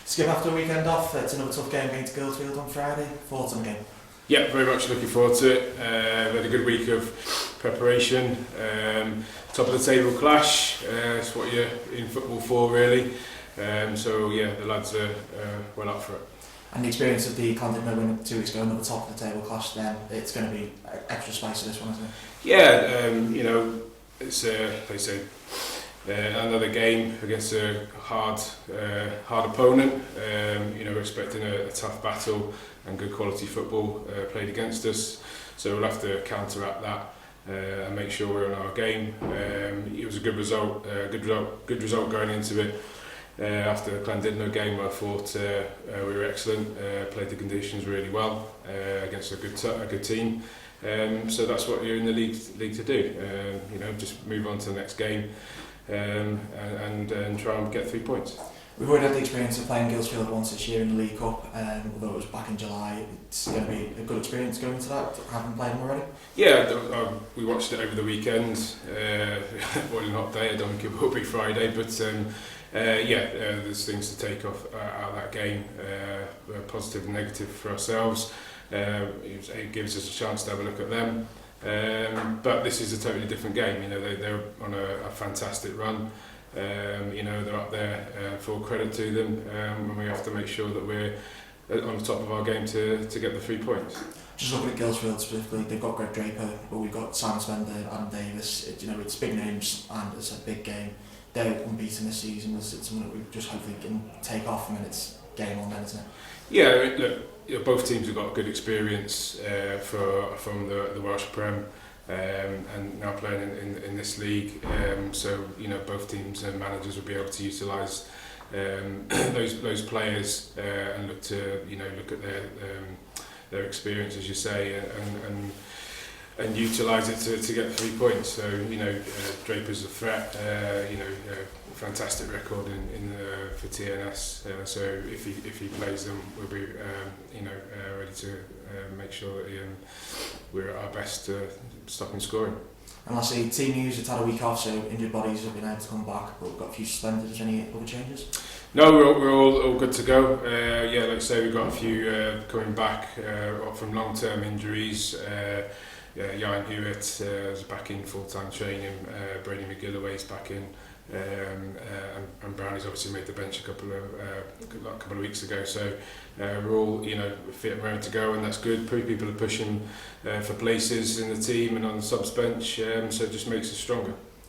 Skip after a weekend off, it's another tough game against Guilsfield on Friday. Thoughts on the game? Yeah, very much looking forward to it. We had a good week of preparation. Top of the table clash, it's what you're in football for really. So yeah, the lads are well up for it. And the experience of the Llandudno win 2 weeks ago, another top of the table clash, then it's going to be extra spice to this one, isn't it? Yeah, you know, it's they say another game against a hard opponent. You know, we're expecting a tough battle and good quality football played against us. So we'll have to counteract that and make sure we're on our game. It was a good result, good result going into it. After the Llandudno game, I thought we were excellent. Played the conditions really well against a good team. So that's what you're in the league to do. You know, just move on to the next game and try and get 3 points. We've already had the experience of playing Guilsfield once this year in the League Cup, although it was back in July. It's going to be a good experience going into that, having played them already. Yeah, we watched it over the weekend. What a hot day, I don't think it will be Friday, but there's things to take off out of that game, positive and negative for ourselves. It gives us a chance to have a look at them. But this is a totally different game. You know, they're on a fantastic run. You know, they're up there, full credit to them, and we have to make sure that we're on the top of our game to get the 3 points. Just looking at Guilsfield specifically, they've got Greg Draper, but we've got Simon Spender, Adam Davis. You know, it's big names and it's a big game. They're unbeaten this season. It's something that we just hopefully can take off, and then it's game on then, isn't it? Yeah, look, you know, both teams have got good experience from the Welsh Prem. And now playing in this league, so you know both teams and managers will be able to utilise those players and look at their experience, as you say, and utilise it to get 3 points. So you know Draper's a threat. You know, fantastic record for TNS. So if he plays them, we'll be ready to make sure that we're at our best stopping scoring. And lastly, team news, it's had a week off, so injured bodies have been able to come back, but we've got a few suspended. Is there any other changes? No, we're all good to go. Yeah, like I say, we've got a few coming back from long-term injuries. Jan Hewitt is back in full-time training. Brady McGilloway's back in. And Brownie's obviously made the bench a couple of weeks ago, so we're all fit and ready to go, and that's good. People are pushing for places in the team and on the subs bench, so it just makes us stronger.